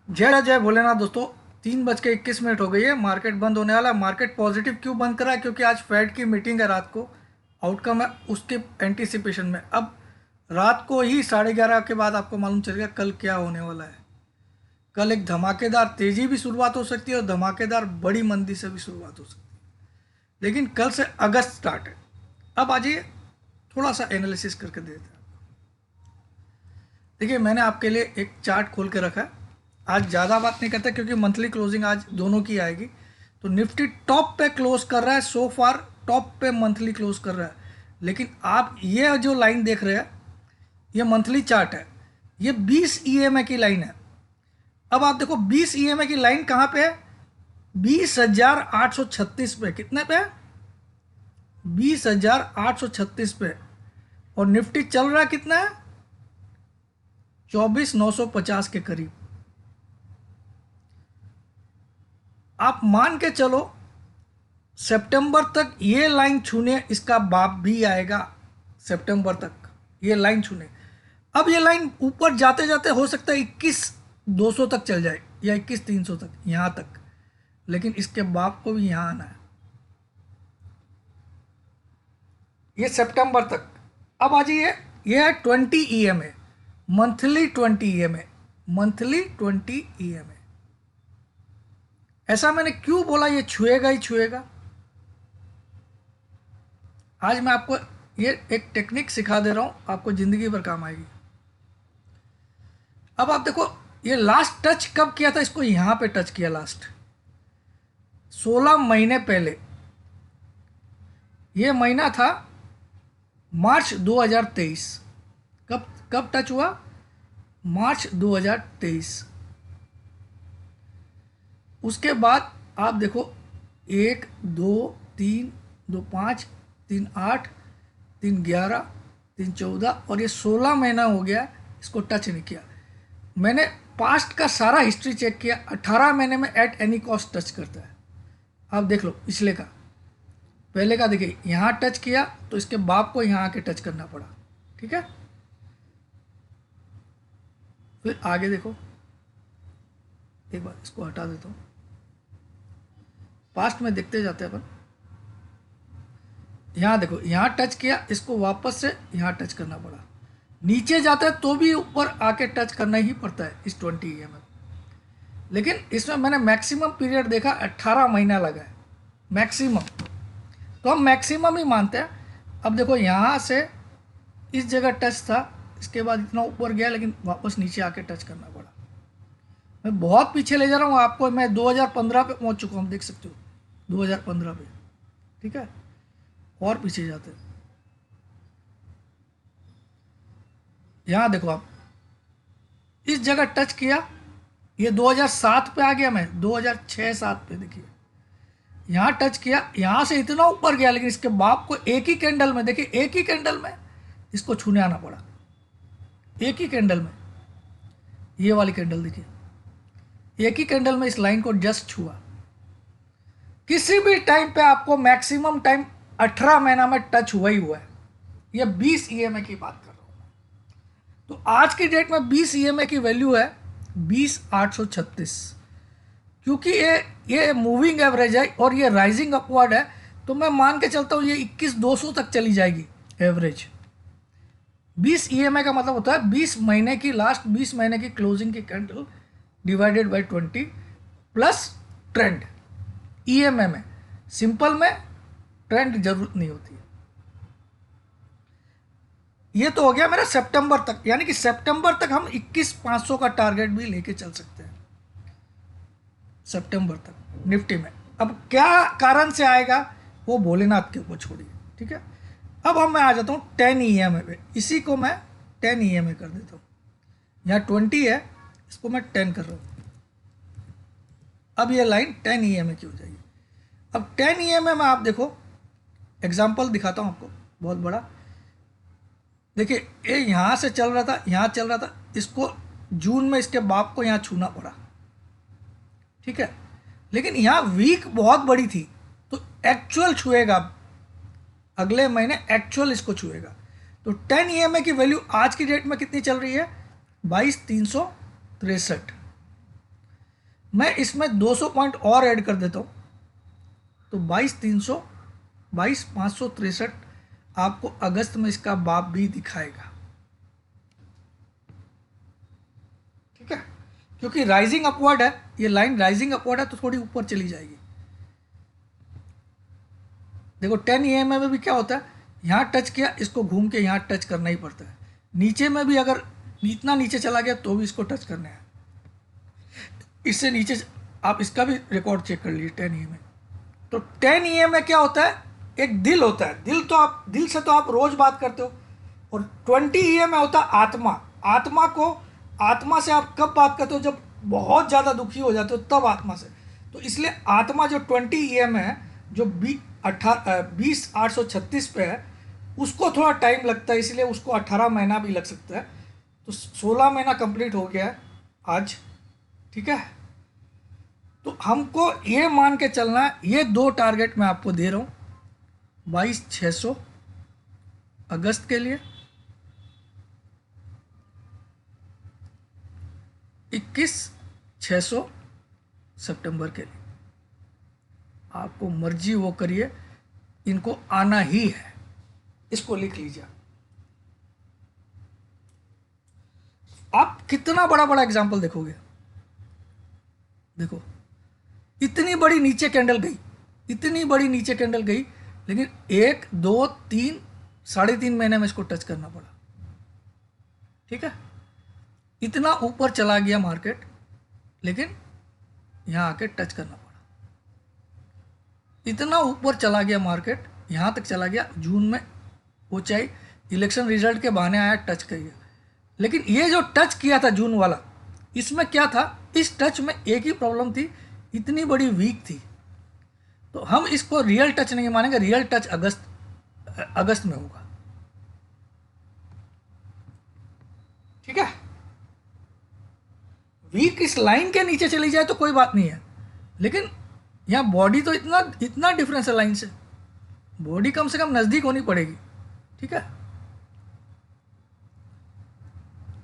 जय जय भोलेनाथ दोस्तों। 3:21 हो गई है, मार्केट बंद होने वाला है। मार्केट पॉजिटिव क्यों बंद करा है? क्योंकि आज फेड की मीटिंग है रात को। आउटकम है उसके एंटीसिपेशन में। अब रात को ही 11:30 के बाद आपको मालूम चलेगा कल क्या होने वाला है। कल एक धमाकेदार तेजी भी शुरुआत हो सकती है और धमाकेदार बड़ी मंदी से भी शुरुआत हो सकती है। लेकिन कल से अगस्त स्टार्ट है। अब आ जाइए, थोड़ा सा एनालिसिस करके देते हैं। देखिए, मैंने आपके लिए एक चार्ट खोल के रखा है। आज ज़्यादा बात नहीं करते क्योंकि मंथली क्लोजिंग आज दोनों की आएगी। तो निफ्टी टॉप पे क्लोज कर रहा है, सो फार टॉप पे मंथली क्लोज कर रहा है। लेकिन आप ये जो लाइन देख रहे हैं, ये मंथली चार्ट है। ये 20 ईएमए की लाइन है। अब आप देखो 20 ईएमए की लाइन कहाँ पे है? 20,836 पे। कितने पे है? 20,836 पे। और निफ्टी चल रहा है कितना है? 24,950 के करीब। आप मान के चलो सितंबर तक ये लाइन छूने इसका बाप भी आएगा। सितंबर तक ये लाइन छूने। अब ये लाइन ऊपर जाते जाते हो सकता है 21,200 तक चल जाए या 21,300 तक, यहां तक। लेकिन इसके बाप को भी यहां आना है, ये सितंबर तक। अब आ जाइए, ये है 20 EMA, monthly 20 EMA, monthly 20 EMA. ऐसा मैंने क्यों बोला ये छुएगा ही छुएगा? आज मैं आपको ये एक टेक्निक सिखा दे रहा हूं, आपको जिंदगी भर काम आएगी। अब आप देखो, ये लास्ट टच कब किया था? इसको यहां पे टच किया लास्ट 16 महीने पहले। ये महीना था मार्च 2023। कब कब टच हुआ? मार्च 2023। उसके बाद आप देखो, 1 2 3 2 5 3 8 3 11 3 14 और ये 16 महीना हो गया इसको टच नहीं किया। मैंने पास्ट का सारा हिस्ट्री चेक किया, 18 महीने में एट एनी कॉस्ट टच करता है। आप देख लो पिछले का, पहले का देखिए, यहाँ टच किया तो इसके बाप को यहाँ आके टच करना पड़ा। ठीक है, फिर आगे देखो, एक बार इसको हटा देता हूँ। पास्ट में देखते जाते हैं अपन। यहाँ देखो, यहाँ टच किया, इसको वापस से यहाँ टच करना पड़ा। नीचे जाता है तो भी ऊपर आके टच करना ही पड़ता है इस 20 में। लेकिन इसमें मैंने मैक्सिमम पीरियड देखा, 18 महीना लगा है मैक्सिमम। तो हम मैक्सिमम ही मानते हैं। अब देखो, यहाँ से इस जगह टच था, इसके बाद इतना ऊपर गया, लेकिन वापस नीचे आके टच करना पड़ा। मैं बहुत पीछे ले जा रहा हूँ आपको, मैं 2015 पे पहुँच चुका हूँ, देख सकते हो 2015 पे। ठीक है, और पीछे जाते हैं। यहाँ देखो आप, इस जगह टच किया, ये 2007 पे आ गया, मैं 2006-7 पे देखिए, यहाँ टच किया, यहाँ से इतना ऊपर गया, लेकिन इसके बाप को एक ही कैंडल में, देखिए एक ही कैंडल में इसको छूने आना पड़ा। एक ही कैंडल में, ये वाली कैंडल देखिए, एक ही कैंडल में इस लाइन को जस्ट छुआ। किसी भी टाइम पे आपको मैक्सिमम टाइम 18 महीना में टच हुआ ही हुआ है। ये 20 ईएमए की बात कर रहा हूँ। तो आज की डेट में 20 ईएमए की वैल्यू है 20,836। क्योंकि ये मूविंग एवरेज है और ये राइजिंग अपवर्ड है, तो मैं मान के चलता हूँ ये 21,200 तक चली जाएगी एवरेज। 20 ईएमए का मतलब होता है 20 महीने की, लास्ट 20 महीने की क्लोजिंग की candle divided by 20 plus trend. EMA में, सिंपल में ट्रेंड जरूरत नहीं होती है। ये तो हो गया मेरा सितंबर तक, यानी कि सितंबर तक हम 21,500 का टारगेट भी लेके चल सकते हैं सितंबर तक निफ्टी में। अब क्या कारण से आएगा वो भोलेनाथ के ऊपर छोड़िए। ठीक है, अब मैं आ जाता हूँ 10 ईएमए पे। इसी को मैं 10 ईएमए कर देता हूँ। यहाँ 20 है, इसको मैं 10 कर रहा हूँ। अब ये लाइन 10 ईएमए की हो जाएगी। अब 10 ईएमए में आप देखो, एग्जाम्पल दिखाता हूँ आपको बहुत बड़ा। देखिए, ये यहाँ से चल रहा था, यहाँ चल रहा था, इसको जून में इसके बाप को यहाँ छूना पड़ा। ठीक है, लेकिन यहाँ वीक बहुत बड़ी थी, तो एक्चुअल छुएगा अगले महीने, एक्चुअल इसको छुएगा। तो 10 ईएमए की वैल्यू आज की डेट में कितनी चल रही है? 22,363। मैं इसमें 200 पॉइंट और ऐड कर देता हूँ, तो 22,300, 22,563 आपको अगस्त में इसका बाप भी दिखाएगा। ठीक है, क्योंकि राइजिंग अपवर्ड है, ये लाइन राइजिंग अपवर्ड है तो थोड़ी ऊपर चली जाएगी। देखो 10 EMA में भी क्या होता है, यहाँ टच किया, इसको घूम के यहाँ टच करना ही पड़ता है। नीचे में भी अगर इतना नीचे चला गया तो भी इसको टच करना है। इससे नीचे आप इसका भी रिकॉर्ड चेक कर लीजिए 10 EMA। तो 10 EMA में क्या होता है, एक दिल होता है, दिल से तो आप रोज बात करते हो, और 20 EMA में होता है आत्मा। आत्मा से आप कब बात करते हो, जब बहुत ज़्यादा दुखी हो जाते हो तब आत्मा से। तो इसलिए आत्मा जो 20 EMA है, जो 20,836 पे है, उसको थोड़ा टाइम लगता है, इसलिए उसको 18 महीना भी लग सकता है। तो 16 महीना कंप्लीट हो गया है आज। ठीक है, तो हमको ये मान के चलना है, ये 2 टारगेट मैं आपको दे रहा हूँ, 22,600 अगस्त के लिए, 21,600 सितंबर के लिए। आपको मर्जी वो करिए, इनको आना ही है, इसको लिख लीजिए। आप कितना बड़ा बड़ा एग्जाम्पल देखोगे। देखो इतनी बड़ी नीचे कैंडल गई, इतनी बड़ी नीचे कैंडल गई, लेकिन 1, 2, 3, 3.5 महीने में इसको टच करना पड़ा। ठीक है, इतना ऊपर चला गया मार्केट, लेकिन यहाँ आके टच करना पड़ा। इतना ऊपर चला गया मार्केट, यहाँ तक चला गया, जून में ऊंचाई, इलेक्शन रिजल्ट के बहाने आया, टच कर गया। लेकिन ये जो टच किया था जून वाला, इसमें क्या था, इस टच में एक ही प्रॉब्लम थी, इतनी बड़ी वीक थी। तो हम इसको रियल टच नहीं मानेंगे, रियल टच अगस्त में होगा। ठीक है, वीक इस लाइन के नीचे चली जाए तो कोई बात नहीं है, लेकिन यहाँ बॉडी तो इतना डिफरेंस है लाइन से, बॉडी कम से कम नज़दीक होनी पड़ेगी। ठीक है,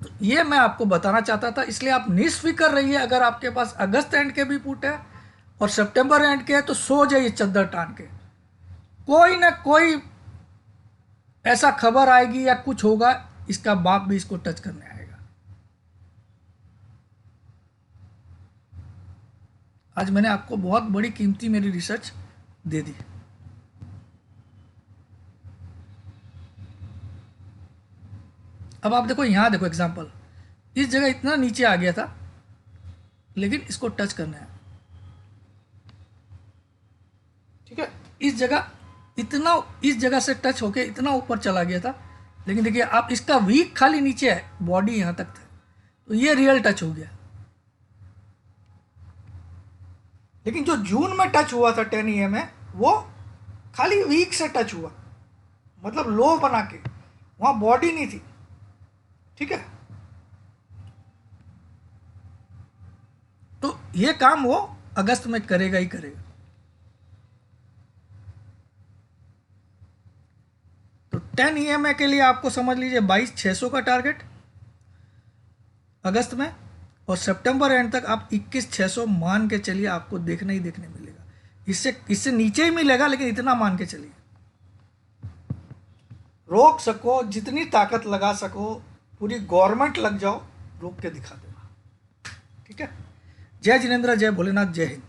तो ये मैं आपको बताना चाहता था, इसलिए आप निष्फिक्र रहिए। अगर आपके पास अगस्त एंड के भी पुट है और सितंबर एंड के है तो सो जाइए चद्दर टान के, कोई ना कोई ऐसा खबर आएगी या कुछ होगा, इसका बाप भी इसको टच करने आएगा। आज मैंने आपको बहुत बड़ी कीमती मेरी रिसर्च दे दी। अब आप देखो, यहाँ देखो एग्जांपल, इस जगह इतना नीचे आ गया था, लेकिन इसको टच करना है। ठीक है, इस जगह से टच होके इतना ऊपर चला गया था, लेकिन देखिए आप इसका वीक खाली नीचे है, बॉडी यहाँ तक था, तो ये रियल टच हो गया। लेकिन जो जून में टच हुआ था 10 EMA में, वो खाली वीक से टच हुआ, मतलब लो बना के, वहाँ बॉडी नहीं थी। ठीक है, तो ये काम वो अगस्त में करेगा ही करेगा। तो 10 EMA के लिए आपको समझ लीजिए 22,600 का टारगेट अगस्त में, और सितंबर एंड तक आप 21,600 मान के चलिए, आपको देखने ही देखने मिलेगा। इससे नीचे ही मिलेगा, लेकिन इतना मान के चलिए, रोक सको जितनी ताकत लगा सको, पूरी गवर्नमेंट लग जाओ, रोक के दिखा देगा। ठीक है, जय जिनेंद्र, जय भोलेनाथ, जय हिंद।